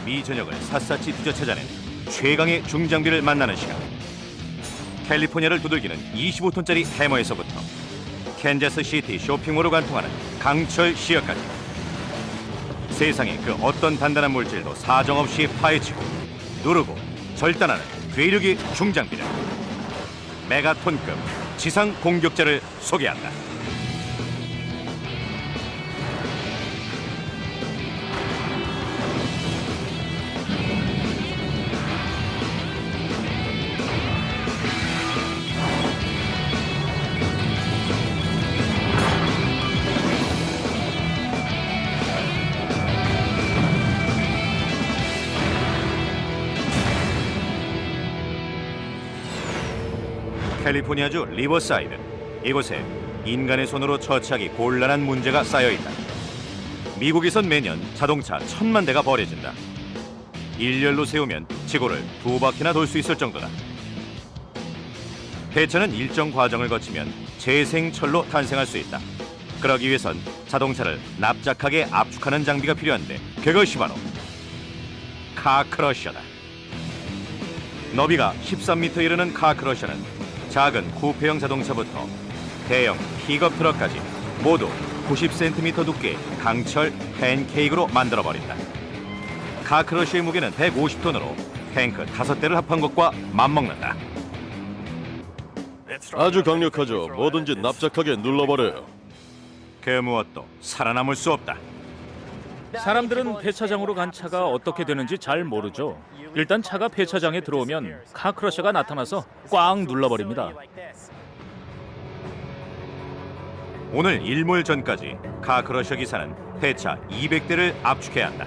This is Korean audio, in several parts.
미 전역을 샅샅이 뒤져찾아낸 최강의 중장비를 만나는 시간. 캘리포니아를 두들기는 25톤짜리 해머에서부터 캔자스시티 쇼핑몰을 관통하는 강철 시야까지 세상의 그 어떤 단단한 물질도 사정없이 파헤치고 누르고 절단하는 괴력의 중장비를 메가톤급 지상 공격자를 소개한다. 캘리포니아주 리버사이드, 이곳에 인간의 손으로 처치하기 곤란한 문제가 쌓여있다. 미국에선 매년 자동차 1000만 대가 버려진다. 일렬로 세우면 지구를 2바퀴나 돌 수 있을 정도다. 폐차는 일정 과정을 거치면 재생철로 탄생할 수 있다. 그러기 위해선 자동차를 납작하게 압축하는 장비가 필요한데 그것이 바로 카크러셔다. 너비가 13m 이르는 카크러셔는 작은 쿠페형 자동차부터 대형 픽업 트럭까지 모두 90cm 두께의 강철 팬케이크로 만들어버린다. 카크러쉬의 무게는 150톤으로 탱크 5대를 합한 것과 맞먹는다. 아주 강력하죠. 뭐든지 납작하게 눌러버려요. 그 무엇도 살아남을 수 없다. 사람들은 폐차장으로 간 차가 어떻게 되는지 잘 모르죠. 일단 차가 폐차장에 들어오면 카크러셔가 나타나서 꽉 눌러버립니다. 오늘 일몰 전까지 카크러셔 기사는 폐차 200대를 압축해야 한다.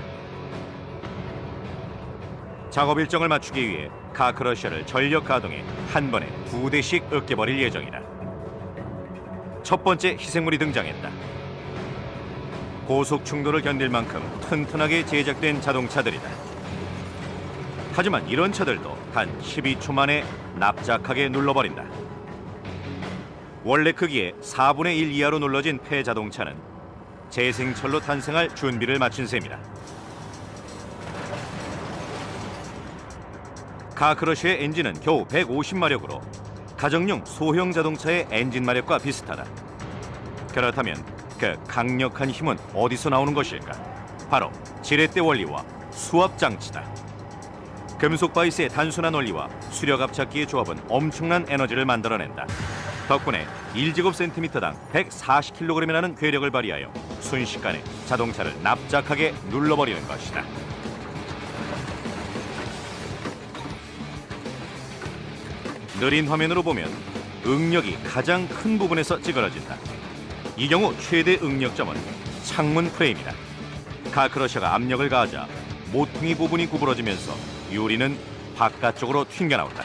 작업 일정을 맞추기 위해 카크러셔를 전력 가동해 한 번에 2대씩 으깨버릴 예정이다. 첫 번째 희생물이 등장했다. 고속 충돌을 견딜 만큼 튼튼하게 제작된 자동차들이다. 하지만 이런 차들도 단 12초 만에 납작하게 눌러버린다. 원래 크기의 4분의 1 이하로 눌러진 폐자동차는 재생철로 탄생할 준비를 마친 셈이다. 카크러쉬의 엔진은 겨우 150마력으로 가정용 소형 자동차의 엔진 마력과 비슷하다. 그렇다면 그 강력한 힘은 어디서 나오는 것일까? 바로 지렛대 원리와 수압 장치다. 금속 바이스의 단순한 원리와 수력 압착기의 조합은 엄청난 에너지를 만들어낸다. 덕분에 1제곱센티미터당 140kg이라는 괴력을 발휘하여 순식간에 자동차를 납작하게 눌러버리는 것이다. 느린 화면으로 보면 응력이 가장 큰 부분에서 찌그러진다. 이 경우 최대 응력점은 창문 프레임이다. 카크러셔가 압력을 가하자 모퉁이 부분이 구부러지면서 유리는 바깥쪽으로 튕겨나온다.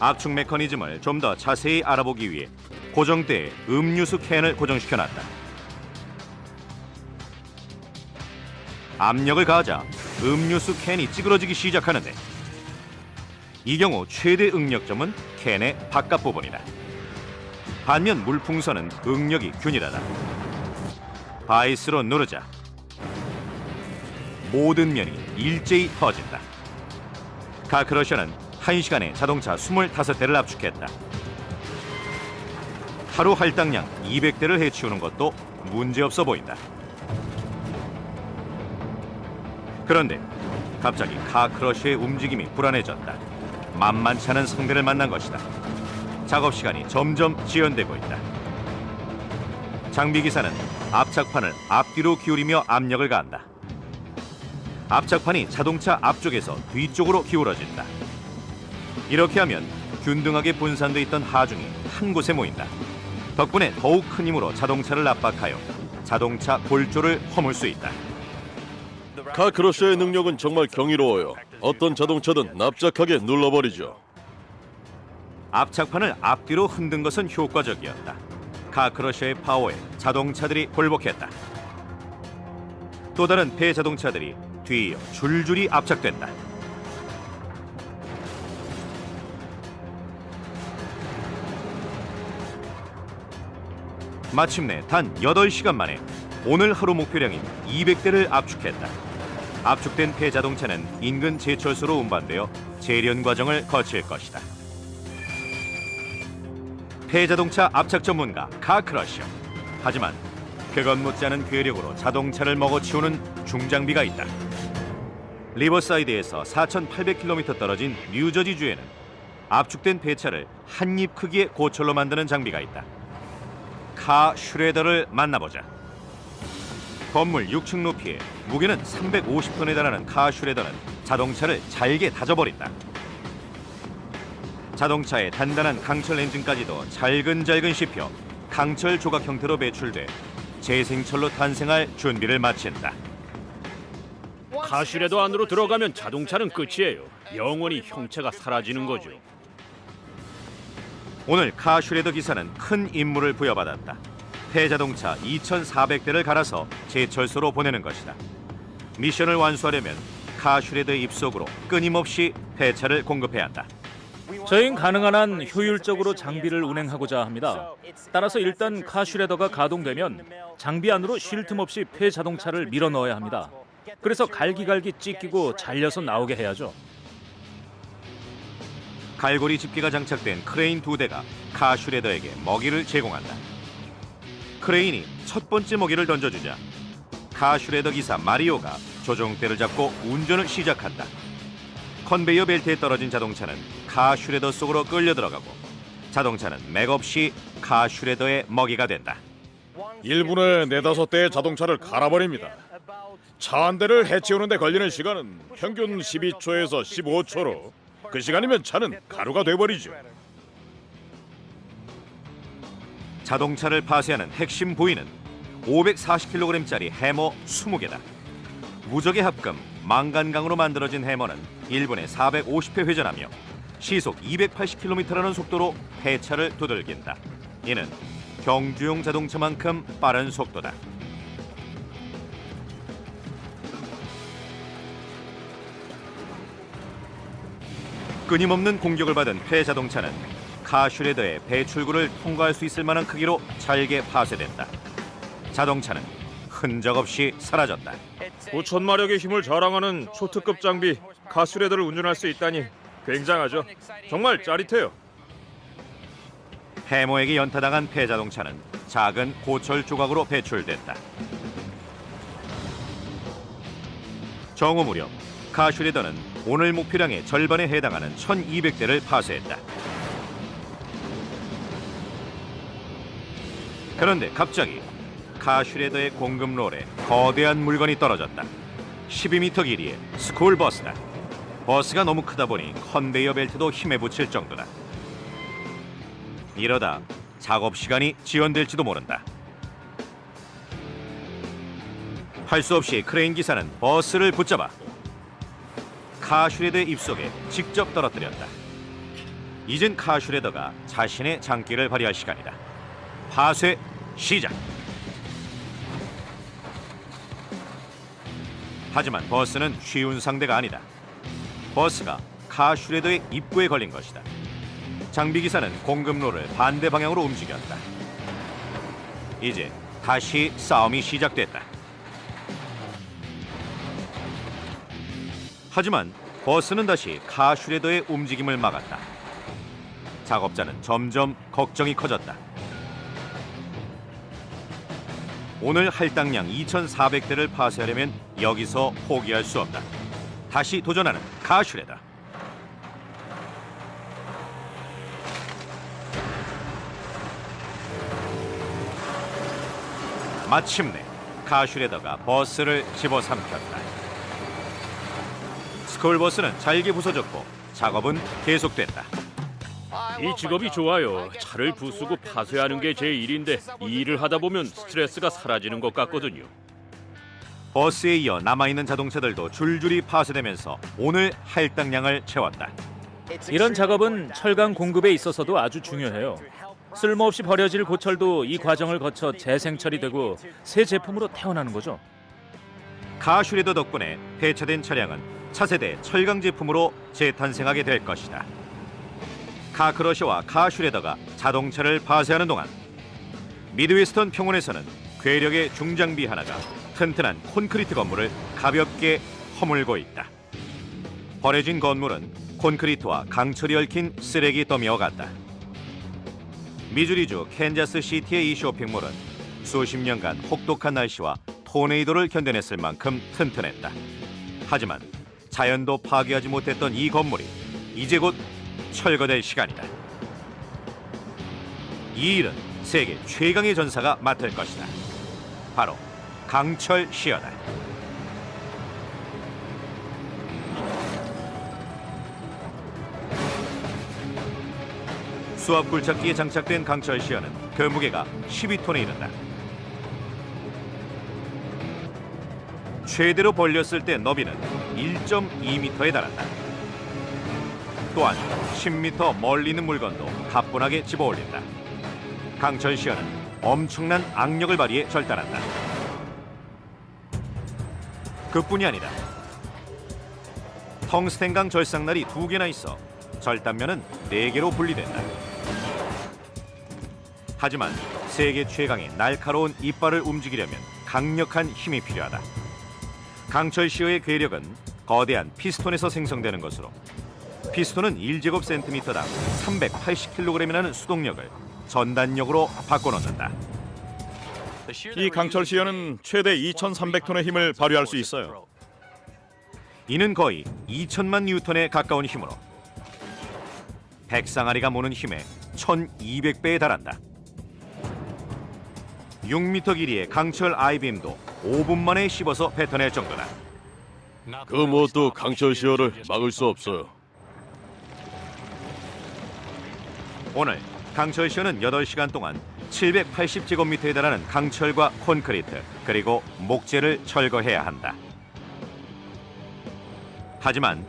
압축 메커니즘을 좀 더 자세히 알아보기 위해 고정대에 음료수 캔을 고정시켜놨다. 압력을 가하자 음료수 캔이 찌그러지기 시작하는데 이 경우 최대 응력점은 캔의 바깥 부분이다. 반면 물풍선은 응력이 균일하다. 바이스로 누르자 모든 면이 일제히 터진다. 카크러셔는 1시간에 자동차 25대를 압축했다. 하루 할당량 200대를 해치우는 것도 문제없어 보인다. 그런데 갑자기 카크러셔의 움직임이 불안해졌다. 만만치 않은 상대를 만난 것이다. 작업 시간이 점점 지연되고 있다. 장비기사는 압착판을 앞뒤로 기울이며 압력을 가한다. 압착판이 자동차 앞쪽에서 뒤쪽으로 기울어진다. 이렇게 하면 균등하게 분산돼 있던 하중이 한 곳에 모인다. 덕분에 더욱 큰 힘으로 자동차를 압박하여 자동차 골조를 허물 수 있다. 카크러셔의 능력은 정말 경이로워요. 어떤 자동차든 납작하게 눌러버리죠. 압착판을 앞뒤로 흔든 것은 효과적이었다. 카크러셔의 파워에 자동차들이 굴복했다. 또 다른 폐자동차들이 뒤이어 줄줄이 압착된다. 마침내 단 8시간 만에 오늘 하루 목표량인 200대를 압축했다. 압축된 폐자동차는 인근 제철소로 운반되어 재련 과정을 거칠 것이다. 폐자동차 압착 전문가 카크러셔. 하지만 그것 못지않은 괴력으로 자동차를 먹어치우는 중장비가 있다. 리버사이드에서 4,800km 떨어진 뉴저지주에는 압축된 폐차를 한 입 크기의 고철로 만드는 장비가 있다. 카 슈레더를 만나보자. 건물 6층 높이에 무게는 350톤에 달하는 카 슈레더는 자동차를 잘게 다져버린다. 자동차의 단단한 강철 엔진까지도 잘근잘근 씹혀 강철 조각 형태로 배출돼 재생철로 탄생할 준비를 마친다. 카슈레더 안으로 들어가면 자동차는 끝이에요. 영원히 형체가 사라지는 거죠. 오늘 카 슈레더 기사는 큰 임무를 부여받았다. 폐자동차 2,400대를 갈아서 제철소로 보내는 것이다. 미션을 완수하려면 카 슈레더의 입속으로 끊임없이 폐차를 공급해야 한다. 저희는 가능한 한 효율적으로 장비를 운행하고자 합니다. 따라서 일단 카슈레더가 가동되면 장비 안으로 쉴 틈 없이 폐자동차를 밀어 넣어야 합니다. 그래서 갈기갈기 찢기고 잘려서 나오게 해야죠. 갈고리 집게가 장착된 크레인 2대가 카 슈레더에게 먹이를 제공한다. 크레인이 첫 번째 먹이를 던져주자 카 슈레더 기사 마리오가 조종대를 잡고 운전을 시작한다. 컨베이어 벨트에 떨어진 자동차는 카 슈레더 속으로 끌려 들어가고 자동차는 맥없이 카 슈레더의 먹이가 된다. 1분에 4-5대의 자동차를 갈아버립니다. 차 한 대를 해치우는 데 걸리는 시간은 평균 12초에서 15초로 그 시간이면 차는 가루가 돼버리죠. 자동차를 파쇄하는 핵심 부위는 540kg짜리 해머 20개다. 무적의 합금 망간강으로 만들어진 해머는 1분에 450회 회전하며 시속 280km라는 속도로 폐차를 두들긴다. 이는 경주용 자동차만큼 빠른 속도다. 끊임없는 공격을 받은 폐자동차는 카 슈레더의 배출구를 통과할 수 있을 만한 크기로 잘게 파쇄된다. 자동차는 흔적 없이 사라졌다. 5,000마력의 힘을 자랑하는 초특급 장비 카슈레더를 운전할 수 있다니 굉장하죠. 정말 짜릿해요. 해머에게 연타당한 폐자동차는 작은 고철 조각으로 배출됐다. 정오 무렵 카 슈레더는 오늘 목표량의 절반에 해당하는 1,200대를 파쇄했다. 그런데 갑자기 카 슈레더의 공급롤에 거대한 물건이 떨어졌다. 12m 길이의 스쿨버스다. 버스가 너무 크다 보니 컨베이어 벨트도 힘에 부칠 정도다. 이러다 작업 시간이 지연될지도 모른다. 할 수 없이 크레인 기사는 버스를 붙잡아 카 슈레더의 입속에 직접 떨어뜨렸다. 이젠 카 슈레더가 자신의 장기를 발휘할 시간이다. 파쇄 시작. 하지만 버스는 쉬운 상대가 아니다. 버스가 카 슈레더의 입구에 걸린 것이다. 장비기사는 공급로를 반대 방향으로 움직였다. 이제 다시 싸움이 시작됐다. 하지만 버스는 다시 카 슈레더의 움직임을 막았다. 작업자는 점점 걱정이 커졌다. 오늘 할당량 2,400대를 파쇄하려면 여기서 포기할 수 없다. 다시 도전하는 카 슈레더. 마침내 카 슈레더가 버스를 집어삼켰다. 스쿨버스는 잘게 부서졌고 작업은 계속됐다. 이 직업이 좋아요. 차를 부수고 파쇄하는 게 제 일인데 이 일을 하다 보면 스트레스가 사라지는 것 같거든요. 버스에 이어 남아있는 자동차들도 줄줄이 파쇄되면서 오늘 할당량을 채웠다. 이런 작업은 철강 공급에 있어서도 아주 중요해요. 쓸모없이 버려질 고철도 이 과정을 거쳐 재생철이 되고 새 제품으로 태어나는 거죠. 카 슈레더 덕분에 폐차된 차량은 차세대 철강 제품으로 재탄생하게 될 것이다. 카 크러셔와 카 슈레더가 자동차를 파쇄하는 동안 미드웨스턴 평원에서는 괴력의 중장비 하나가 튼튼한 콘크리트 건물을 가볍게 허물고 있다. 버려진 건물은 콘크리트와 강철이 얽힌 쓰레기 더미와 같다. 미주리주 캔자스 시티의 이 쇼핑몰은 수십 년간 혹독한 날씨와 토네이도를 견뎌냈을 만큼 튼튼했다. 하지만 자연도 파괴하지 못했던 이 건물이 이제 곧 철거될 시간이다. 이 일은 세계 최강의 전사가 맡을 것이다. 바로 강철 시어다. 수압 굴착기에 장착된 강철 시어는 그 무게가 12톤에 이른다. 최대로 벌렸을 때 너비는 1.2m에 달한다. 또한 10m 멀리 있는 물건도 가뿐하게 집어올린다. 강철 시어는 엄청난 악력을 발휘해 절단한다. 그뿐이 아니라 텅스텐강 절삭날이 2개나 있어 절단면은 4개로 분리된다. 하지만 세계 최강의 날카로운 이빨을 움직이려면 강력한 힘이 필요하다. 강철 시어의 괴력은 거대한 피스톤에서 생성되는 것으로 피스톤은 1제곱센티미터당 380kg이라는 수동력을 전단력으로 바꿔놓는다. 이 강철 시어는 최대 2,300톤의 힘을 발휘할 수 있어요. 이는 거의 2천만 뉴턴에 가까운 힘으로 백상아리가 모는 힘의 1200배에 달한다. 6m 길이의 강철 아이빔도 5분 만에 씹어서 뱉어낼 정도다. 그 무엇도 강철 시어를 막을 수 없어요. 오늘 강철 시어는 8시간 동안 780제곱미터에 달하는 강철과 콘크리트 그리고 목재를 철거해야 한다. 하지만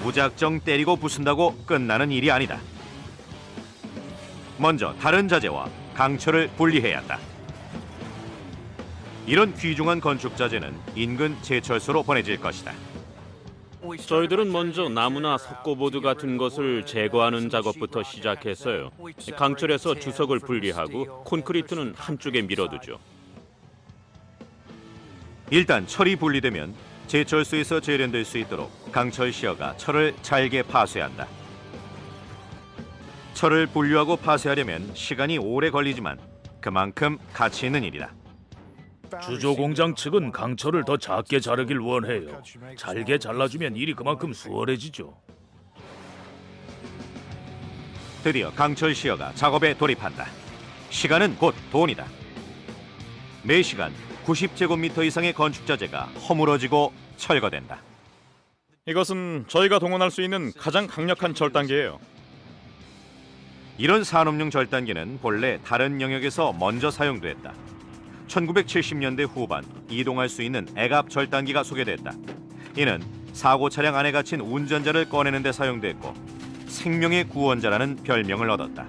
무작정 때리고 부순다고 끝나는 일이 아니다. 먼저 다른 자재와 강철을 분리해야 한다. 이런 귀중한 건축 자재는 인근 제철소로 보내질 것이다. 저희들은 먼저 나무나 석고보드 같은 것을 제거하는 작업부터 시작했어요. 강철에서 주석을 분리하고 콘크리트는 한쪽에 밀어두죠. 일단 철이 분리되면 제철소에서 재련될 수 있도록 강철 시어가 철을 잘게 파쇄한다. 철을 분류하고 파쇄하려면 시간이 오래 걸리지만 그만큼 가치 있는 일이다. 주조 공장 측은 강철을 더 작게 자르길 원해요. 잘게 잘라주면 일이 그만큼 수월해지죠. 드디어 강철 시어가 작업에 돌입한다. 시간은 곧 돈이다. 매시간 90제곱미터 이상의 건축 자재가 허물어지고 철거된다. 이것은 저희가 동원할 수 있는 가장 강력한 절단기예요. 이런 산업용 절단기는 본래 다른 영역에서 먼저 사용됐다. 1970년대 후반 이동할 수 있는 애갑 절단기가 소개됐다. 이는 사고 차량 안에 갇힌 운전자를 꺼내는 데 사용됐고 생명의 구원자라는 별명을 얻었다.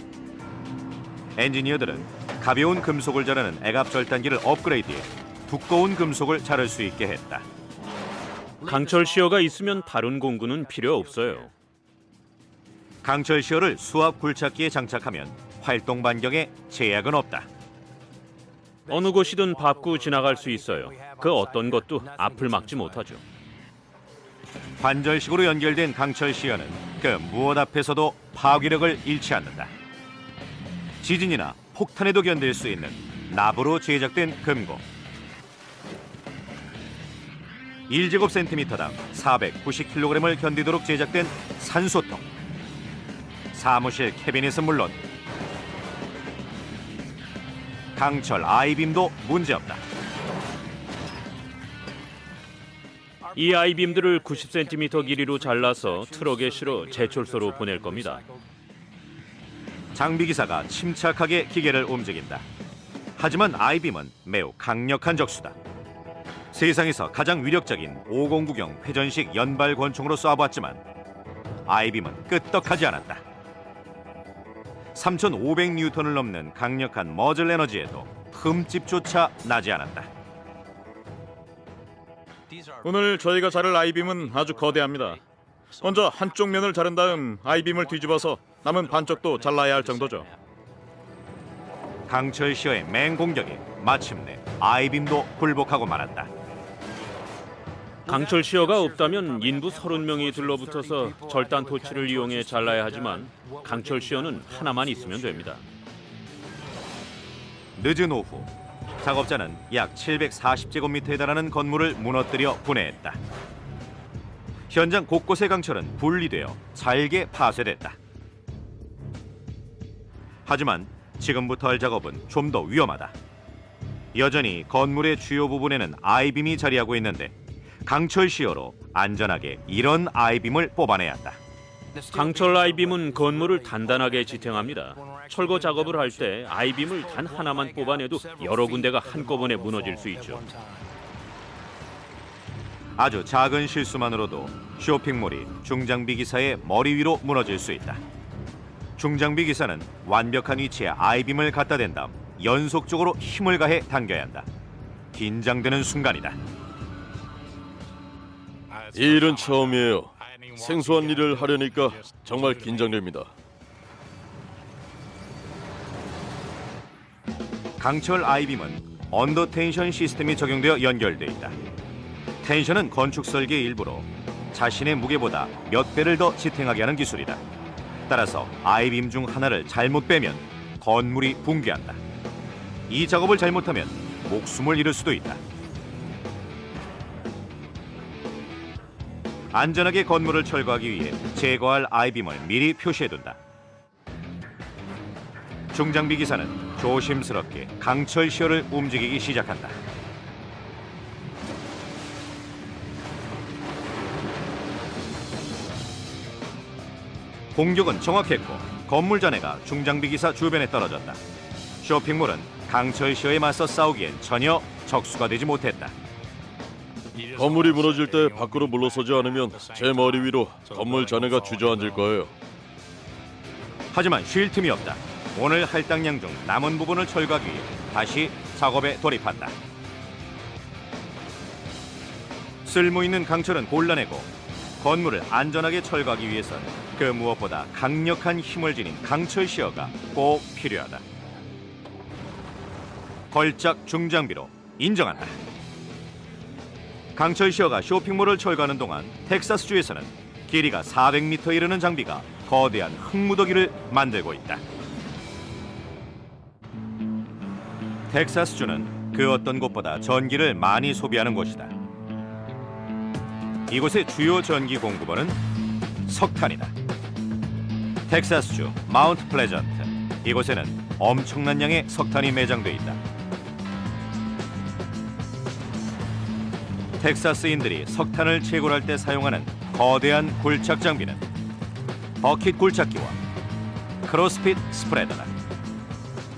엔지니어들은 가벼운 금속을 자르는 애갑 절단기를 업그레이드해 두꺼운 금속을 자를 수 있게 했다. 강철 시어가 있으면 다른 공구는 필요 없어요. 강철 시어를 수압 굴착기에 장착하면 활동 반경에 제약은 없다. 어느 곳이든 밟고 지나갈 수 있어요. 그 어떤 것도 앞을 막지 못하죠. 관절식으로 연결된 강철 시어는 그 무엇 앞에서도 파괴력을 잃지 않는다. 지진이나 폭탄에도 견딜 수 있는 납으로 제작된 금고. 1제곱센티미터당 490kg을 견디도록 제작된 산소통. 사무실 캐비닛은 물론 강철 아이빔도 문제없다. 이 아이빔들을 90cm 길이로 잘라서 트럭에 실어 제철소로 보낼 겁니다. 장비 기사가 침착하게 기계를 움직인다. 하지만 아이빔은 매우 강력한 적수다. 세상에서 가장 위력적인 509경 회전식 연발 권총으로 쏴봤지만 아이빔은 끄떡하지 않았다. 3,500뉴턴을 넘는 강력한 머즐 에너지에도 흠집조차 나지 않았다. 오늘 저희가 자를 아이빔은 아주 거대합니다. 먼저 한쪽 면을 자른 다음 아이빔을 뒤집어서 남은 반쪽도 잘라야 할 정도죠. 강철 시어의 맹공격이 마침내 아이빔도 굴복하고 말았다. 강철 시어가 없다면 인부 30명이 들러붙어서 절단 토치를 이용해 잘라야 하지만 강철 시어는 하나만 있으면 됩니다. 늦은 오후, 작업자는 약 740제곱미터에 달하는 건물을 무너뜨려 분해했다. 현장 곳곳의 강철은 분리되어 잘게 파쇄됐다. 하지만 지금부터 할 작업은 좀 더 위험하다. 여전히 건물의 주요 부분에는 아이빔이 자리하고 있는데 강철 시어로 안전하게 이런 아이빔을 뽑아내야 한다. 강철 아이빔은 건물을 단단하게 지탱합니다. 철거 작업을 할 때 아이빔을 단 하나만 뽑아내도 여러 군데가 한꺼번에 무너질 수 있죠. 아주 작은 실수만으로도 쇼핑몰이 중장비 기사의 머리 위로 무너질 수 있다. 중장비 기사는 완벽한 위치에 아이빔을 갖다 댄 다음 연속적으로 힘을 가해 당겨야 한다. 긴장되는 순간이다. 이 일은 처음이에요. 생소한 일을 하려니까 정말 긴장됩니다. 강철 아이빔은 언더 텐션 시스템이 적용되어 연결돼 있다. 텐션은 건축 설계의 일부로 자신의 무게보다 몇 배를 더 지탱하게 하는 기술이다. 따라서 아이빔 중 하나를 잘못 빼면 건물이 붕괴한다. 이 작업을 잘못하면 목숨을 잃을 수도 있다. 안전하게 건물을 철거하기 위해 제거할 아이빔을 미리 표시해둔다. 중장비 기사는 조심스럽게 강철 시어를 움직이기 시작한다. 공격은 정확했고 건물 잔해가 중장비 기사 주변에 떨어졌다. 쇼핑몰은 강철 시어에 맞서 싸우기엔 전혀 적수가 되지 못했다. 건물이 무너질 때 밖으로 물러서지 않으면 제 머리 위로 건물 잔해가 주저앉을 거예요. 하지만 쉴 틈이 없다. 오늘 할당량 중 남은 부분을 철거하기 위해 다시 작업에 돌입한다. 쓸모있는 강철은 골라내고 건물을 안전하게 철거하기 위해서는 그 무엇보다 강력한 힘을 지닌 강철 시어가 꼭 필요하다. 걸작 중장비로 인정한다. 강철 시어가 쇼핑몰을 철거하는 동안 텍사스주에서는 길이가 400m에 이르는 장비가 거대한 흙무더기를 만들고 있다. 텍사스주는 그 어떤 곳보다 전기를 많이 소비하는 곳이다. 이곳의 주요 전기 공급원은 석탄이다. 텍사스주 마운트 플레전트, 이곳에는 엄청난 양의 석탄이 매장돼 있다. 텍사스인들이 석탄을 채굴할 때 사용하는 거대한 굴착 장비는 버킷 굴착기와 크로스핏 스프레더다.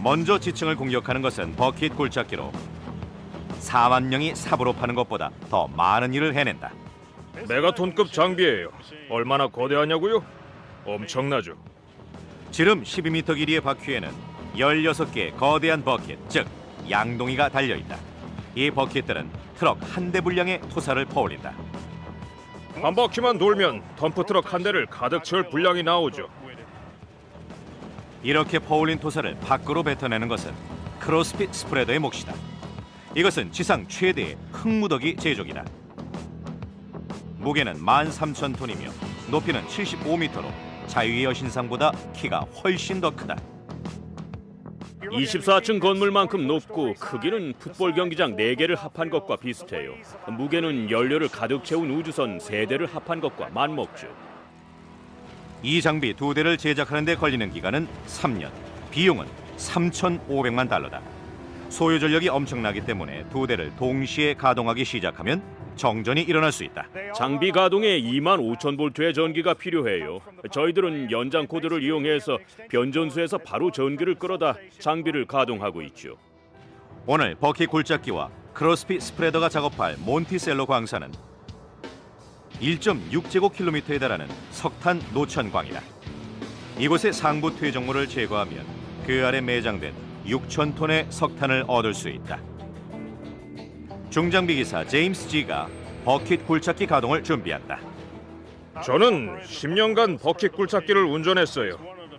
먼저 지층을 공격하는 것은 버킷 굴착기로 4만 명이 삽으로 파는 것보다 더 많은 일을 해낸다. 메가톤급 장비예요. 얼마나 거대하냐고요? 엄청나죠. 지름 12m 길이의 바퀴에는 16개의 거대한 버킷, 즉 양동이가 달려있다. 이 버킷들은 트럭 한 대 분량의 토사를 퍼올린다. 한 바퀴만 돌면 덤프트럭 한 대를 가득 채울 분량이 나오죠. 이렇게 퍼올린 토사를 밖으로 뱉어내는 것은 크로스핏 스프레더의 몫이다. 이것은 지상 최대의 흙무더기 제조기다. 무게는 13,000톤이며 높이는 75m로 자유의 여신상보다 키가 훨씬 더 크다. 24층 건물만큼 높고 크기는 풋볼 경기장 4개를 합한 것과 비슷해요. 무게는 연료를 가득 채운 우주선 3대를 합한 것과 맞먹죠. 이 장비 2대를 제작하는 데 걸리는 기간은 3년, 비용은 3,500만 달러다. 소요 전력이 엄청나기 때문에 2대를 동시에 가동하기 시작하면 정전이 일어날 수 있다. 장비 가동에 25,000볼트의 전기가 필요해요. 저희들은 연장 코드를 이용해서 변전소에서 바로 전기를 끌어다 장비를 가동하고 있죠. 오늘 버킷 굴착기와 크로스핏 스프레더가 작업할 몬티셀로 광산은 1.6제곱킬로미터에 달하는 석탄 노천광이다. 이곳의 상부 퇴적물을 제거하면 그 아래 매장된 6,000톤의 석탄을 얻을 수 있다. 중장비 기사 제임스 G가 버킷 굴착기 가동을 준비한다. 저는 10년간 버킷 굴착기를 운전했어요.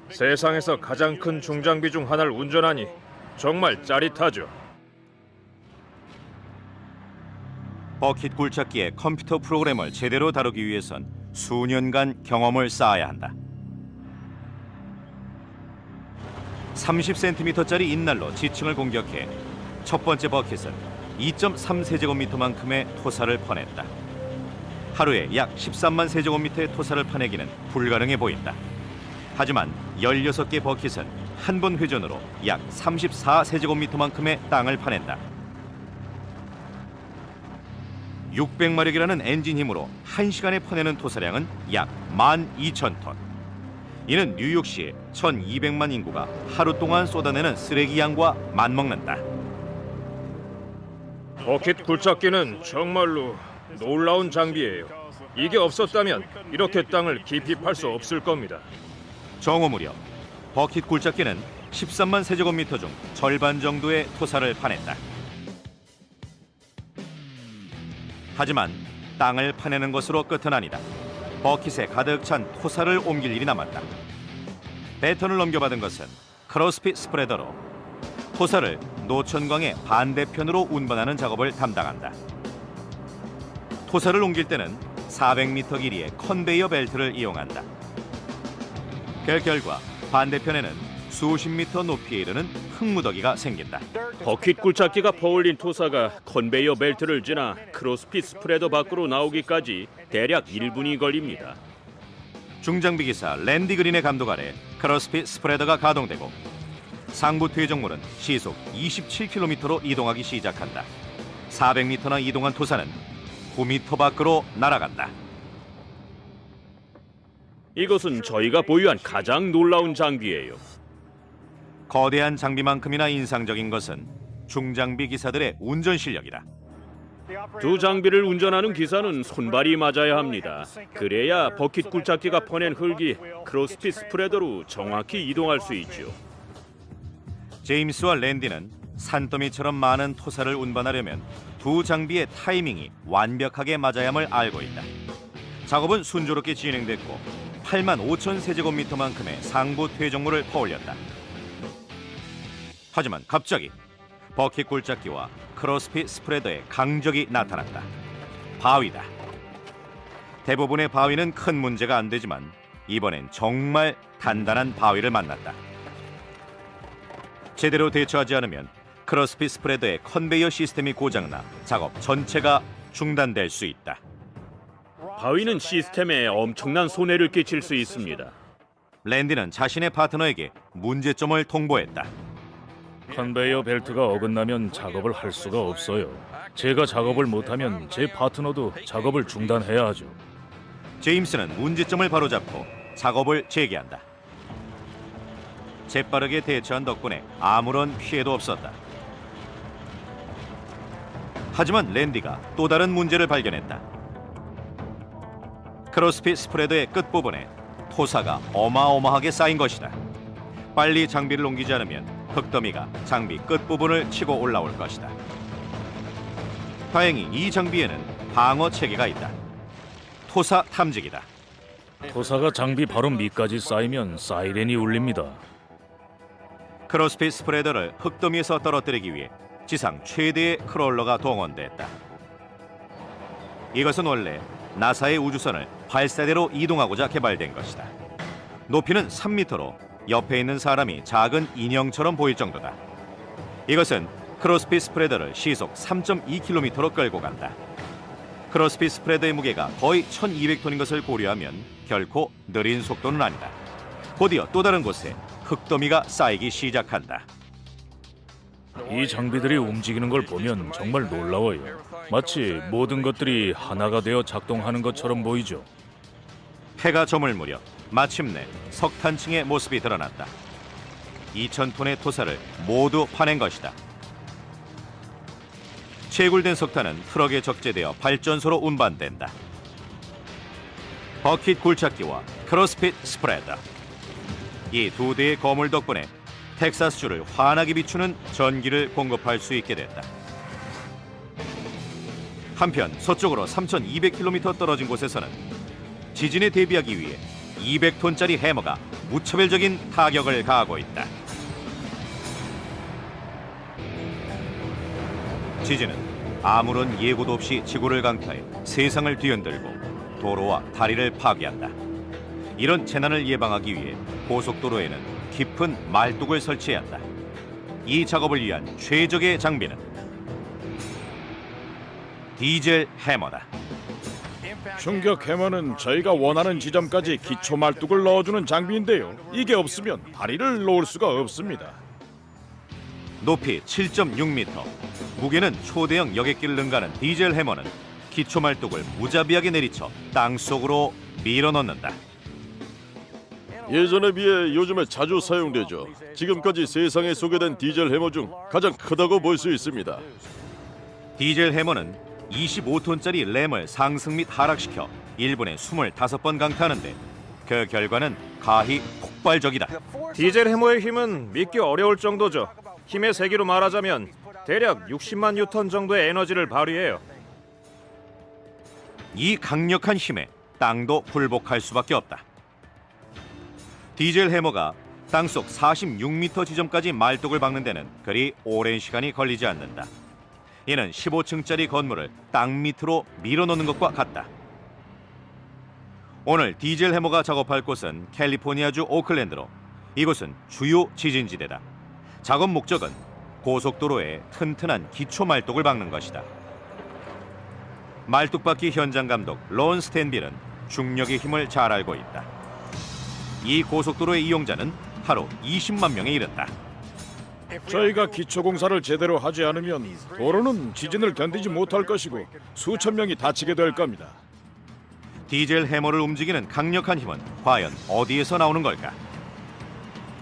세상에서 가장 큰 중장비 중 하나를 운전하니 정말 짜릿하죠. 버킷 굴착기의 컴퓨터 프로그램을 제대로 다루기 위해선 수년간 경험을 쌓아야 한다. 30cm짜리 인날로 지층을 공격해 첫 번째 버킷은 2.3세제곱미터만큼의 토사를 퍼냈다. 하루에 약 13만 세제곱미터의 토사를 파내기는 불가능해 보인다. 하지만 16개 버킷은 한 번 회전으로 약 34세제곱미터만큼의 땅을 파낸다. 600마력이라는 엔진 힘으로 1시간에 퍼내는 토사량은 약 12,000톤. 이는 뉴욕시의 1,200만 인구가 하루 동안 쏟아내는 쓰레기 양과 맞먹는다. 버킷 굴착기는 정말로 놀라운 장비예요. 이게 없었다면 이렇게 땅을 깊이 팔 수 없을 겁니다. 정오 무렵 버킷 굴착기는 13만 세제곱미터 중 절반 정도의 토사를 파냈다. 하지만 땅을 파내는 것으로 끝은 아니다. 버킷에 가득 찬 토사를 옮길 일이 남았다. 배턴을 넘겨받은 것은 크로스핏 스프레더로 토사를 노천강의 반대편으로 운반하는 작업을 담당한다. 토사를 옮길 때는 400m 길이의 컨베이어 벨트를 이용한다. 그 결과 반대편에는 수십 미터 높이에 이르는 흙무더기가 생긴다. 버킷 굴착기가 퍼올린 토사가 컨베이어 벨트를 지나 크로스핏 스프레더 밖으로 나오기까지 대략 1분이 걸립니다. 중장비 기사 랜디 그린의 감독 아래 크로스핏 스프레더가 가동되고 상부 퇴적물은 시속 27km로 이동하기 시작한다. 400m나 이동한 토사는 9m 밖으로 날아간다. 이것은 저희가 보유한 가장 놀라운 장비예요. 거대한 장비만큼이나 인상적인 것은 중장비 기사들의 운전 실력이다. 두 장비를 운전하는 기사는 손발이 맞아야 합니다. 그래야 버킷 굴착기가 퍼낸 흙이 크로스핏 스프레더로 정확히 이동할 수 있죠. 제임스와 랜디는 산더미처럼 많은 토사를 운반하려면 두 장비의 타이밍이 완벽하게 맞아야함을 알고 있다. 작업은 순조롭게 진행됐고 8만 5천 세제곱미터만큼의 상부 퇴적물을 퍼올렸다. 하지만 갑자기 버킷 굴착기와 크로스핏 스프레더의 강적이 나타났다. 바위다. 대부분의 바위는 큰 문제가 안 되지만 이번엔 정말 단단한 바위를 만났다. 제대로 대처하지 않으면 크로스핏 스프레더의 컨베이어 시스템이 고장나 작업 전체가 중단될 수 있다. 바위는 시스템에 엄청난 손해를 끼칠 수 있습니다. 랜디는 자신의 파트너에게 문제점을 통보했다. 컨베이어 벨트가 어긋나면 작업을 할 수가 없어요. 제가 작업을 못하면 제 파트너도 작업을 중단해야 하죠. 제임스는 문제점을 바로잡고 작업을 재개한다. 재빠르게 대처한 덕분에 아무런 피해도 없었다. 하지만 랜디가 또 다른 문제를 발견했다. 크로스핏 스프레더의 끝부분에 토사가 어마어마하게 쌓인 것이다. 빨리 장비를 옮기지 않으면 흙더미가 장비 끝부분을 치고 올라올 것이다. 다행히 이 장비에는 방어 체계가 있다. 토사 탐지기다. 토사가 장비 바로 밑까지 쌓이면 사이렌이 울립니다. 크로스핏 스프레더를 흙더미에서 떨어뜨리기 위해 지상 최대의 크롤러가 동원됐다. 이것은 원래 나사의 우주선을 발사대로 이동하고자 개발된 것이다. 높이는 3m로 옆에 있는 사람이 작은 인형처럼 보일 정도다. 이것은 크로스핏 스프레더를 시속 3.2km로 끌고 간다. 크로스핏 스프레더의 무게가 거의 1200톤인 것을 고려하면 결코 느린 속도는 아니다. 곧이어 또 다른 곳에 흙더미가 쌓이기 시작한다. 이 장비들이 움직이는 걸 보면 정말 놀라워요. 마치 모든 것들이 하나가 되어 작동하는 것처럼 보이죠. 해가 저물 무렵 마침내 석탄층의 모습이 드러났다. 2,000톤의 토사를 모두 파낸 것이다. 채굴된 석탄은 트럭에 적재되어 발전소로 운반된다. 버킷 굴착기와 크로스핏 스프레더, 이 두 대의 거물 덕분에 텍사스주를 환하게 비추는 전기를 공급할 수 있게 됐다. 한편 서쪽으로 3,200km 떨어진 곳에서는 지진에 대비하기 위해 200톤짜리 해머가 무차별적인 타격을 가하고 있다. 지진은 아무런 예고도 없이 지구를 강타해 세상을 뒤흔들고 도로와 다리를 파괴한다. 이런 재난을 예방하기 위해 고속도로에는 깊은 말뚝을 설치해야 한다. 이 작업을 위한 최적의 장비는 디젤 해머다. 충격 해머는 저희가 원하는 지점까지 기초 말뚝을 넣어주는 장비인데요. 이게 없으면 다리를 놓을 수가 없습니다. 높이 7.6m, 무게는 초대형 여객기를 능가하는 디젤 해머는 기초 말뚝을 무자비하게 내리쳐 땅속으로 밀어넣는다. 예전에 비해 요즘에 자주 사용되죠. 지금까지 세상에 소개된 디젤 해머 중 가장 크다고 볼 수 있습니다. 디젤 해머는 25톤짜리 램을 상승 및 하락시켜 1분에 25번 강타하는데 그 결과는 가히 폭발적이다. 디젤 해머의 힘은 믿기 어려울 정도죠. 힘의 세기로 말하자면 대략 60만 뉴턴 정도의 에너지를 발휘해요. 이 강력한 힘에 땅도 굴복할 수밖에 없다. 디젤 해머가 땅속 46m 지점까지 말뚝을 박는 데는 그리 오랜 시간이 걸리지 않는다. 이는 15층짜리 건물을 땅 밑으로 밀어넣는 것과 같다. 오늘 디젤 해머가 작업할 곳은 캘리포니아주 오클랜드로 이곳은 주요 지진지대다. 작업 목적은 고속도로에 튼튼한 기초 말뚝을 박는 것이다. 말뚝박기 현장 감독 론 스탠빌은 중력의 힘을 잘 알고 있다. 이 고속도로의 이용자는 하루 20만 명에 이른다. 저희가 기초 공사를 제대로 하지 않으면 도로는 지진을 견디지 못할 것이고 수천 명이 다치게 될 겁니다. 디젤 해머를 움직이는 강력한 힘은 과연 어디에서 나오는 걸까?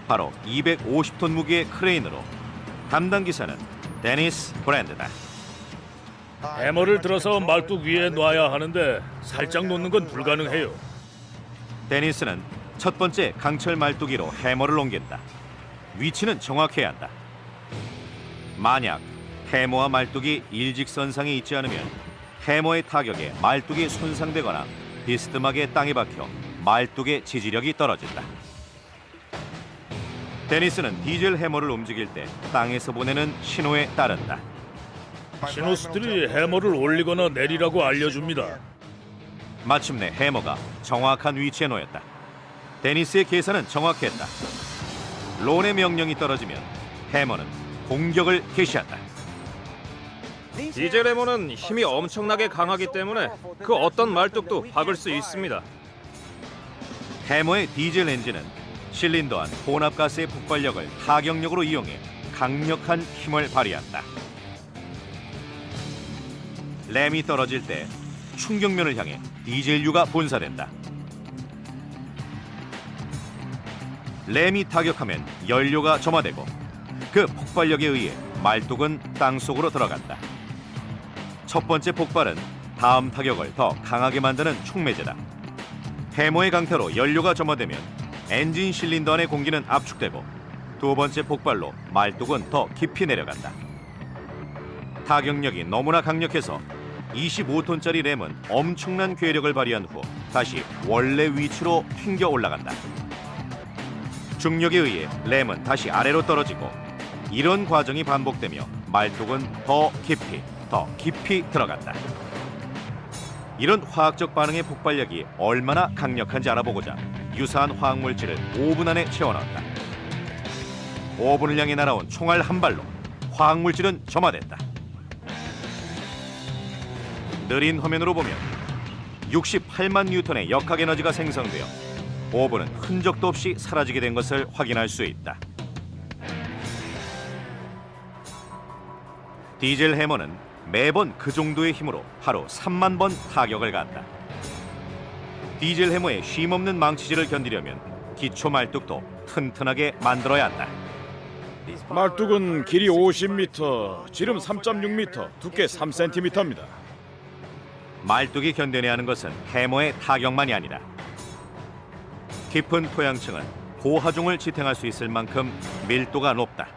바로 250톤 무게의 크레인으로. 담당 기사는 데니스 브랜드다. 해머를 들어서 말뚝 위에 놔야 하는데 살짝 놓는 건 불가능해요. 데니스는 첫 번째 강철 말뚝이로 해머를 옮긴다. 위치는 정확해야 한다. 만약 해머와 말뚝이 일직선상에 있지 않으면 해머의 타격에 말뚝이 손상되거나 비스듬하게 땅에 박혀 말뚝의 지지력이 떨어진다. 데니스는 디젤 해머를 움직일 때 땅에서 보내는 신호에 따른다. 신호수들이 해머를 올리거나 내리라고 알려줍니다. 마침내 해머가 정확한 위치에 놓였다. 데니스의 계산은 정확했다. 론의 명령이 떨어지면 해머는 공격을 개시한다. 디젤 해머는 힘이 엄청나게 강하기 때문에 그 어떤 말뚝도 박을 수 있습니다. 해머의 디젤 엔진은 실린더 안 혼합가스의 폭발력을 타격력으로 이용해 강력한 힘을 발휘한다. 램이 떨어질 때 충격면을 향해 디젤유가 분사된다. 램이 타격하면 연료가 점화되고 그 폭발력에 의해 말뚝은 땅속으로 들어간다. 첫 번째 폭발은 다음 타격을 더 강하게 만드는 촉매제다. 해머의 강타로 연료가 점화되면 엔진 실린더 안의 공기는 압축되고 두 번째 폭발로 말뚝은 더 깊이 내려간다. 타격력이 너무나 강력해서 25톤짜리 램은 엄청난 괴력을 발휘한 후 다시 원래 위치로 튕겨 올라간다. 중력에 의해 램은 다시 아래로 떨어지고 이런 과정이 반복되며 말뚝은 더 깊이 들어간다. 이런 화학적 반응의 폭발력이 얼마나 강력한지 알아보고자 유사한 화학물질을 5분 안에 채워넣었다. 5분을 향해 날아온 총알 한 발로 화학물질은 점화됐다. 느린 화면으로 보면 68만 뉴턴의 역학 에너지가 생성되어 5분은 흔적도 없이 사라지게 된 것을 확인할 수 있다. 디젤 해머는 매번 그 정도의 힘으로 하루 3만 번 타격을 간다. 디젤 해머의 쉼없는 망치질을 견디려면 기초 말뚝도 튼튼하게 만들어야 한다. 말뚝은 길이 50m, 지름 3.6m, 두께 3cm입니다. 말뚝이 견뎌내야 하는 것은 해머의 타격만이 아니다. 깊은 토양층은 고하중을 지탱할 수 있을 만큼 밀도가 높다.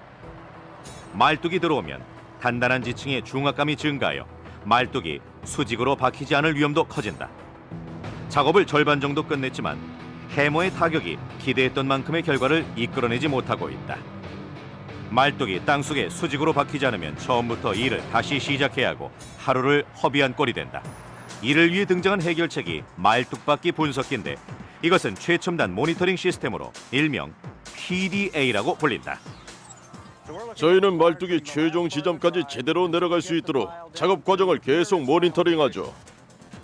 말뚝이 들어오면 단단한 지층의 중압감이 증가하여 말뚝이 수직으로 박히지 않을 위험도 커진다. 작업을 절반 정도 끝냈지만 해머의 타격이 기대했던 만큼의 결과를 이끌어내지 못하고 있다. 말뚝이 땅속에 수직으로 박히지 않으면 처음부터 일을 다시 시작해야 하고 하루를 허비한 꼴이 된다. 이를 위해 등장한 해결책이 말뚝박기 분석기인데 이것은 최첨단 모니터링 시스템으로 일명 PDA라고 불린다. 저희는 말뚝이 최종 지점까지 제대로 내려갈 수 있도록 작업 과정을 계속 모니터링하죠.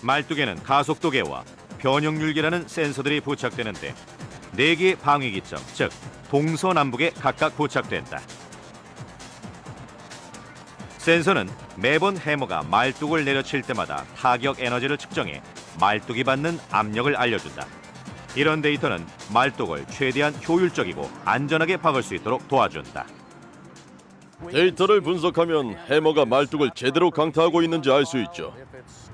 말뚝에는 가속도계와 변형률계라는 센서들이 부착되는데 4개의 방위기점, 즉 동서남북에 각각 부착된다. 센서는 매번 해머가 말뚝을 내려칠 때마다 타격 에너지를 측정해 말뚝이 받는 압력을 알려준다. 이런 데이터는 말뚝을 최대한 효율적이고 안전하게 박을 수 있도록 도와준다. 데이터를 분석하면 해머가 말뚝을 제대로 강타하고 있는지 알 수 있죠.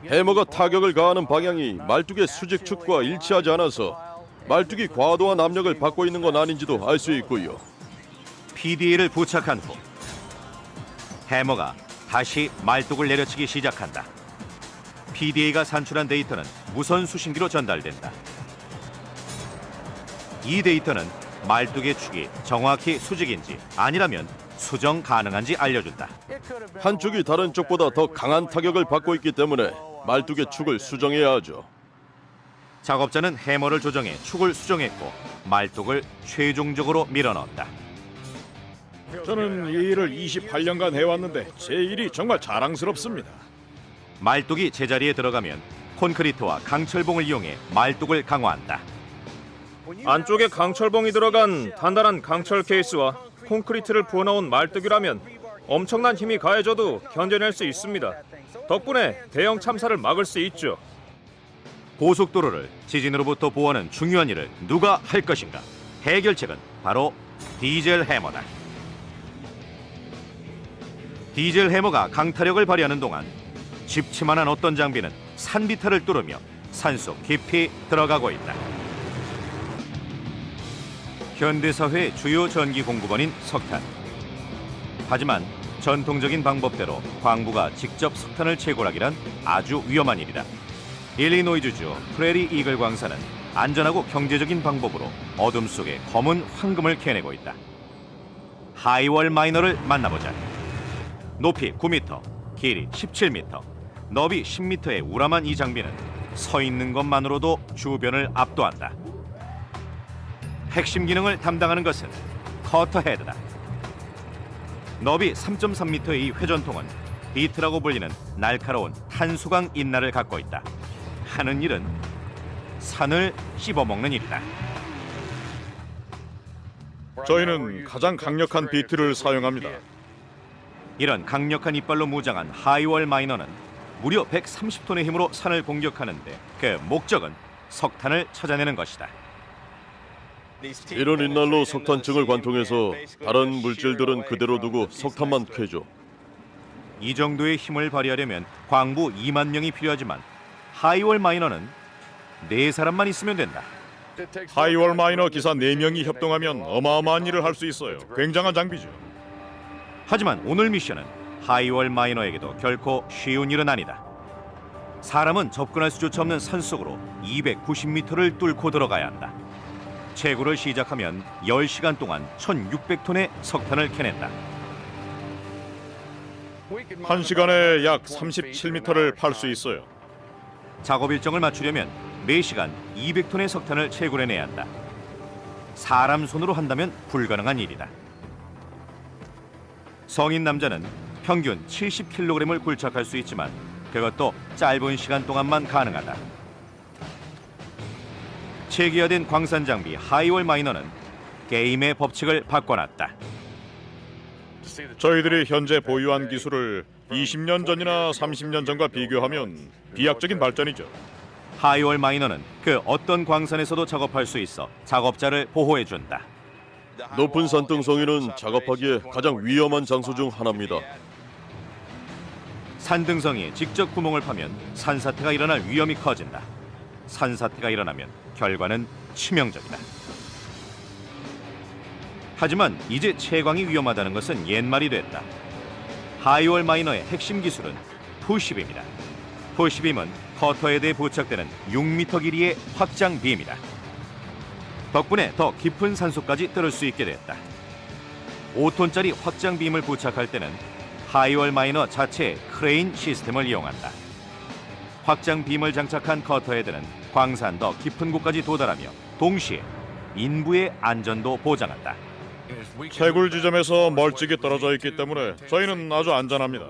해머가 타격을 가하는 방향이 말뚝의 수직축과 일치하지 않아서 말뚝이 과도한 압력을 받고 있는 건 아닌지도 알 수 있고요. PDA를 부착한 후 해머가 다시 말뚝을 내려치기 시작한다. PDA가 산출한 데이터는 무선 수신기로 전달된다. 이 데이터는 말뚝의 축이 정확히 수직인지 아니라면 수정 가능한지 알려준다. 한쪽이 다른 쪽보다 더 강한 타격을 받고 있기 때문에 말뚝의 축을 수정해야 하죠. 작업자는 해머를 조정해 축을 수정했고 말뚝을 최종적으로 밀어넣었다. 저는 이 일을 28년간 해왔는데 제 일이 정말 자랑스럽습니다. 말뚝이 제자리에 들어가면 콘크리트와 강철봉을 이용해 말뚝을 강화한다. 안쪽에 강철봉이 들어간 단단한 강철 케이스와 콘크리트를 부어넣은 말뚝이라면 엄청난 힘이 가해져도 견뎌낼 수 있습니다. 덕분에 대형 참사를 막을 수 있죠. 고속도로를 지진으로부터 보호하는 중요한 일을 누가 할 것인가? 해결책은 바로 디젤 해머다. 디젤 해머가 강타력을 발휘하는 동안 집치만한 어떤 장비는 산비탈을 뚫으며 산속 깊이 들어가고 있다. 현대사회의 주요 전기 공급원인 석탄. 하지만 전통적인 방법대로 광부가 직접 석탄을 채굴하기란 아주 위험한 일이다. 일리노이주주 프레리 이글 광사는 안전하고 경제적인 방법으로 어둠 속에 검은 황금을 캐내고 있다. 하이월 마이너를 만나보자. 높이 9m, 길이 17m, 너비 10m의 우람한 이 장비는 서 있는 것만으로도 주변을 압도한다. 핵심 기능을 담당하는 것은 커터 헤드다. 너비 3.3m의 이 회전통은 비트라고 불리는 날카로운 탄수광 인날을 갖고 있다. 하는 일은 산을 씹어먹는 일이다. 저희는 가장 강력한 비트를 사용합니다. 이런 강력한 이빨로 무장한 하이월 마이너는 무려 130톤의 힘으로 산을 공격하는데 그 목적은 석탄을 찾아내는 것이다. 이런 인날로 석탄층을 관통해서 다른 물질들은 그대로 두고 석탄만 캐죠. 이 정도의 힘을 발휘하려면 광부 2만 명이 필요하지만 하이월 마이너는 4사람만 있으면 된다. 하이월 마이너 기사 4명이 협동하면 어마어마한 일을 할 수 있어요. 굉장한 장비죠. 하지만 오늘 미션은 하이월 마이너에게도 결코 쉬운 일은 아니다. 사람은 접근할 수조차 없는 산속으로 290m를 뚫고 들어가야 한다. 채굴을 시작하면 10시간 동안 1600톤의 석탄을 캐낸다. 1시간에 약 37m를 팔 수 있어요. 작업 일정을 맞추려면 4시간 200톤의 석탄을 채굴해내야 한다. 사람 손으로 한다면 불가능한 일이다. 성인 남자는 평균 70kg을 굴착할 수 있지만 그것도 짧은 시간 동안만 가능하다. 체계화된 광산 장비 하이월 마이너는 게임의 법칙을 바꿔놨다. 저희들이 현재 보유한 기술을 20년 전이나 30년 전과 비교하면 비약적인 발전이죠. 하이월 마이너는 그 어떤 광산에서도 작업할 수 있어 작업자를 보호해준다. 높은 산등성이는 작업하기에 가장 위험한 장소 중 하나입니다. 산등성이에 직접 구멍을 파면 산사태가 일어날 위험이 커진다. 산사태가 일어나면 결과는 치명적이다. 하지만 이제 채광이 위험하다는 것은 옛말이 됐다. 하이월 마이너의 핵심 기술은 푸시빔이다. 푸시빔은 커터헤드에 부착되는 6m 길이의 확장 빔이다. 덕분에 더 깊은 산소까지 뚫을 수 있게 됐다. 5톤짜리 확장 빔을 부착할 때는 하이월 마이너 자체의 크레인 시스템을 이용한다. 확장 빔을 장착한 커터헤드는 광산 더 깊은 곳까지 도달하며 동시에 인부의 안전도 보장한다. 채굴 지점에서 멀찍이 떨어져 있기 때문에 저희는 아주 안전합니다.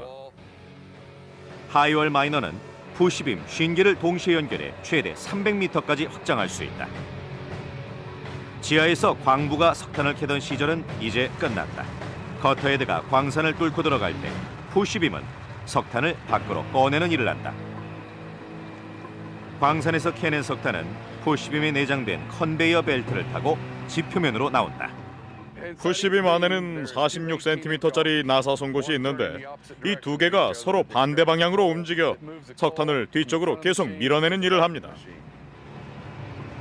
하이월 마이너는 푸시빔 50개를 동시에 연결해 최대 300m까지 확장할 수 있다. 지하에서 광부가 석탄을 캐던 시절은 이제 끝났다. 커터헤드가 광산을 뚫고 들어갈 때 푸시빔은 석탄을 밖으로 꺼내는 일을 한다. 광산에서 캐낸 석탄은 푸시빔에 내장된 컨베이어 벨트를 타고 지표면으로 나온다. 푸시빔 안에는 46cm짜리 나사 송곳이 있는데 이 두 개가 서로 반대 방향으로 움직여 석탄을 뒤쪽으로 계속 밀어내는 일을 합니다.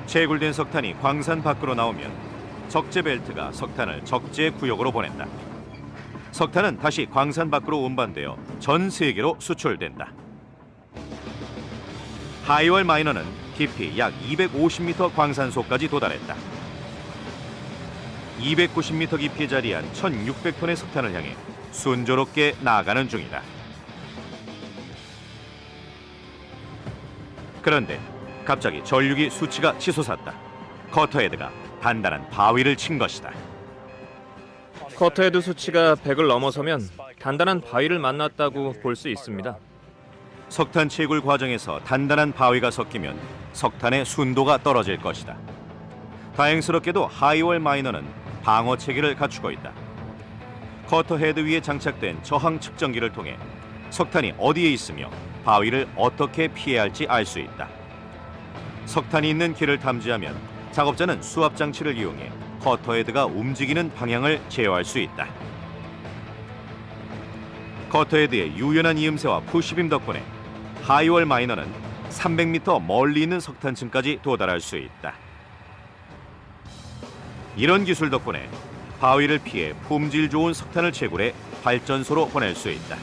채굴된 석탄이 광산 밖으로 나오면 적재 벨트가 석탄을 적재 구역으로 보낸다. 석탄은 다시 광산 밖으로 운반되어 전 세계로 수출된다. 하이월 마이너는 깊이 약 250m 광산소까지 도달했다. 290m 깊이에 자리한 1600톤의 석탄을 향해 순조롭게 나아가는 중이다. 그런데 갑자기 전류기 수치가 치솟았다. 커터헤드가 단단한 바위를 친 것이다. 커터헤드 수치가 100을 넘어서면 단단한 바위를 만났다고 볼 수 있습니다. 석탄 채굴 과정에서 단단한 바위가 섞이면 석탄의 순도가 떨어질 것이다. 다행스럽게도 하이월 마이너는 방어 체계를 갖추고 있다. 커터헤드 위에 장착된 저항 측정기를 통해 석탄이 어디에 있으며 바위를 어떻게 피해야 할지 알 수 있다. 석탄이 있는 길을 탐지하면 작업자는 수압 장치를 이용해 커터헤드가 움직이는 방향을 제어할 수 있다. 커터헤드의 유연한 이음새와 푸시빔 덕분에 하이월 마이너는 300m 멀리 있는 석탄층까지 도달할 수 있다. 이런 기술 덕분에 바위를 피해 품질 좋은 석탄을 채굴해 발전소로 보낼 수 있다.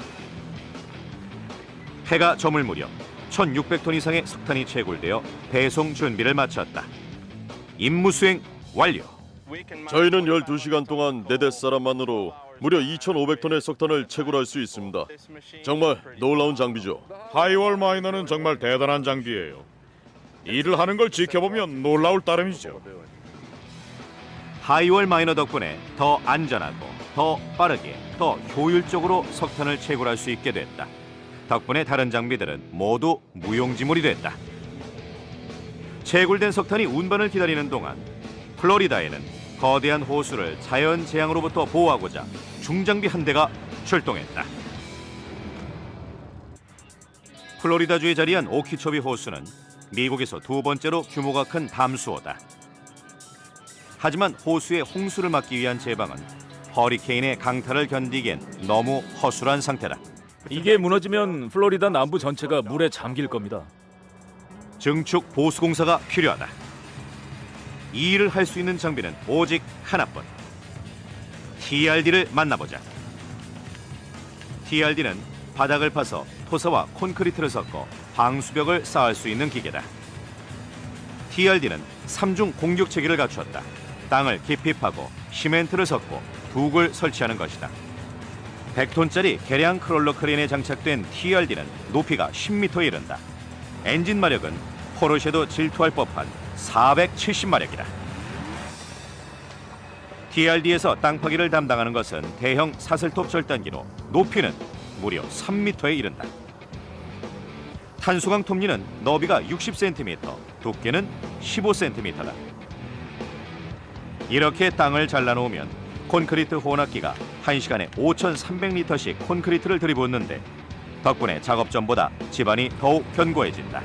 해가 저물 무렵 1600톤 이상의 석탄이 채굴되어 배송 준비를 마쳤다. 임무 수행 완료. 저희는 12시간 동안 4대 사람만으로 무려 2,500톤의 석탄을 채굴할 수 있습니다. 정말 놀라운 장비죠. 하이월 마이너는 정말 대단한 장비예요. 일을 하는 걸 지켜보면 놀라울 따름이죠. 하이월 마이너 덕분에 더 안전하고 더 빠르게 더 효율적으로 석탄을 채굴할 수 있게 됐다. 덕분에 다른 장비들은 모두 무용지물이 됐다. 채굴된 석탄이 운반을 기다리는 동안 플로리다에는 거대한 호수를 자연 재앙으로부터 보호하고자 중장비 한 대가 출동했다. 플로리다주에 자리한 오키초비 호수는 미국에서 두 번째로 규모가 큰 담수호다. 하지만 호수의 홍수를 막기 위한 제방은 허리케인의 강타를 견디기엔 너무 허술한 상태다. 이게 무너지면 플로리다 남부 전체가 물에 잠길 겁니다. 증축 보수 공사가 필요하다. 이 일을 할 수 있는 장비는 오직 하나뿐. TRD를 만나보자. TRD는 바닥을 파서 토사와 콘크리트를 섞어 방수벽을 쌓을 수 있는 기계다. TRD는 3중 공격 체계를 갖추었다. 땅을 깊이 파고 시멘트를 섞고 둑을 설치하는 것이다. 100톤짜리 개량 크롤러 크레인에 장착된 TRD는 높이가 10m에 이른다. 엔진 마력은 포르쉐도 질투할 법한 470마력이다. TRD에서 땅 파기를 담당하는 것은 대형 사슬톱 절단기로 높이는 무려 3m에 이른다. 탄수강 톱니는 너비가 60cm, 두께는 15cm다. 이렇게 땅을 잘라놓으면 콘크리트 혼합기가 1시간에 5,300리터씩 콘크리트를 들이붓는데 덕분에 작업 전보다 집안이 더욱 견고해진다.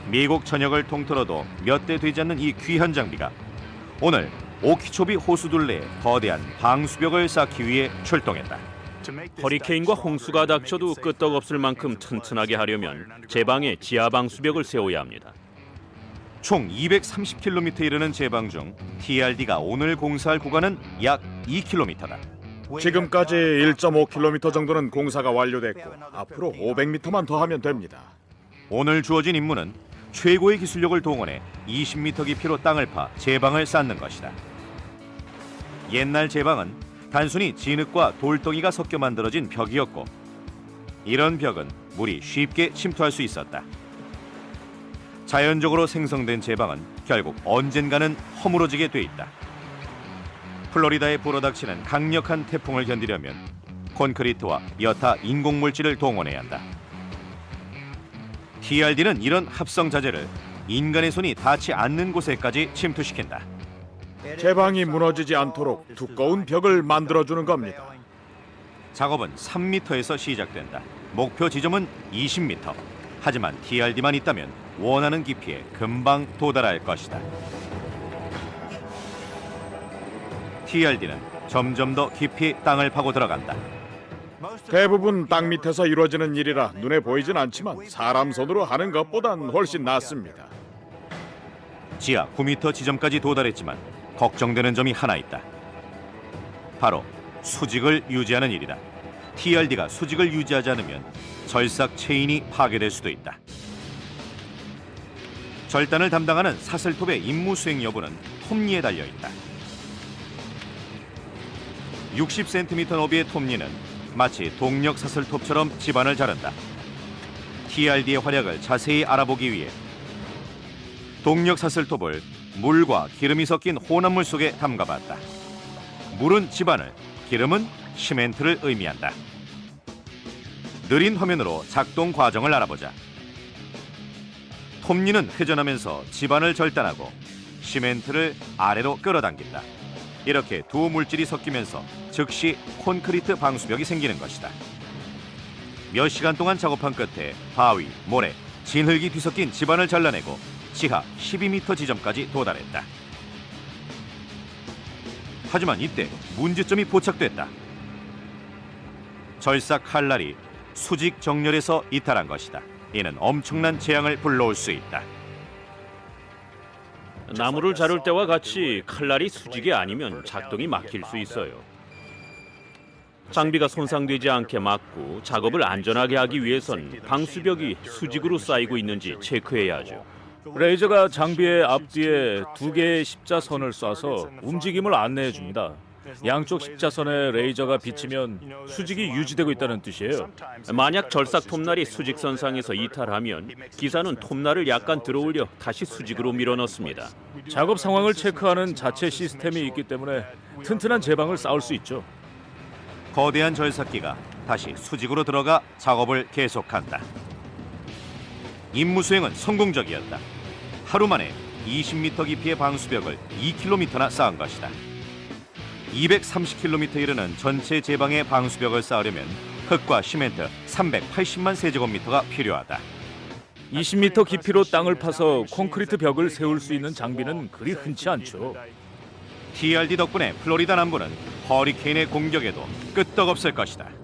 미국 전역을 통틀어도 몇 대 되지 않는 이 귀한 장비가 오늘 오키초비 호수둘레에 거대한 방수벽을 쌓기 위해 출동했다. 허리케인과 홍수가 닥쳐도 끄떡없을 만큼 튼튼하게 하려면 제방에 지하 방수벽을 세워야 합니다. 총 230km 이르는 제방 중 TRD가 오늘 공사할 구간은 약 2km다. 지금까지 1.5km 정도는 공사가 완료됐고 앞으로 500m만 더 하면 됩니다. 오늘 주어진 임무는 최고의 기술력을 동원해 20m 깊이로 땅을 파 제방을 쌓는 것이다. 옛날 제방은 단순히 진흙과 돌덩이가 섞여 만들어진 벽이었고, 이런 벽은 물이 쉽게 침투할 수 있었다. 자연적으로 생성된 제방은 결국 언젠가는 허물어지게 돼 있다. 플로리다에 불어닥치는 강력한 태풍을 견디려면 콘크리트와 여타 인공물질을 동원해야 한다. TRD는 이런 합성 자재를 인간의 손이 닿지 않는 곳에까지 침투시킨다. 제방이 무너지지 않도록 두꺼운 벽을 만들어주는 겁니다. 작업은 3m에서 시작된다. 목표 지점은 20m. 하지만 TRD만 있다면 원하는 깊이에 금방 도달할 것이다. TRD는 점점 더 깊이 땅을 파고 들어간다. 대부분 땅 밑에서 이루어지는 일이라 눈에 보이진 않지만 사람 손으로 하는 것보단 훨씬 낫습니다. 지하 9m 지점까지 도달했지만 걱정되는 점이 하나 있다. 바로 수직을 유지하는 일이다. TRD가 수직을 유지하지 않으면 절삭 체인이 파괴될 수도 있다. 절단을 담당하는 사슬톱의 임무 수행 여부는 톱니에 달려 있다. 60cm 너비의 톱니는 마치 동력 사슬톱처럼 집안을 자른다. TRD의 활약을 자세히 알아보기 위해 동력 사슬톱을 물과 기름이 섞인 혼합물 속에 담가봤다. 물은 집안을, 기름은 시멘트를 의미한다. 느린 화면으로 작동 과정을 알아보자. 톱니는 회전하면서 집안을 절단하고 시멘트를 아래로 끌어당긴다. 이렇게 두 물질이 섞이면서 즉시 콘크리트 방수벽이 생기는 것이다. 몇 시간 동안 작업한 끝에 바위, 모래, 진흙이 뒤섞인 집안을 잘라내고 지하 12m 지점까지 도달했다. 하지만 이때 문제점이 포착됐다. 절삭 칼날이 수직 정렬에서 이탈한 것이다. 이는 엄청난 재앙을 불러올 수 있다. 나무를 자를 때와 같이 칼날이 수직이 아니면 작동이 막힐 수 있어요. 장비가 손상되지 않게 막고 작업을 안전하게 하기 위해선 방수벽이 수직으로 쌓이고 있는지 체크해야 하죠. 레이저가 장비의 앞뒤에 2개의 십자선을 쏴서 움직임을 안내해 줍니다. 양쪽 십자선에 레이저가 비치면 수직이 유지되고 있다는 뜻이에요. 만약 절삭 톱날이 수직선상에서 이탈하면 기사는 톱날을 약간 들어올려 다시 수직으로 밀어넣습니다. 작업 상황을 체크하는 자체 시스템이 있기 때문에 튼튼한 제방을 쌓을 수 있죠. 거대한 절삭기가 다시 수직으로 들어가 작업을 계속한다. 임무 수행은 성공적이었다. 하루 만에 20m 깊이의 방수벽을 2km나 쌓은 것이다. 230km 이르는 전체 제방의 방수벽을 쌓으려면 흙과 시멘트 380만 세제곱미터가 필요하다. 20m 깊이로 땅을 파서 콘크리트 벽을 세울 수 있는 장비는 그리 흔치 않죠. TRD 덕분에 플로리다 남부는 허리케인의 공격에도 끄떡없을 것이다.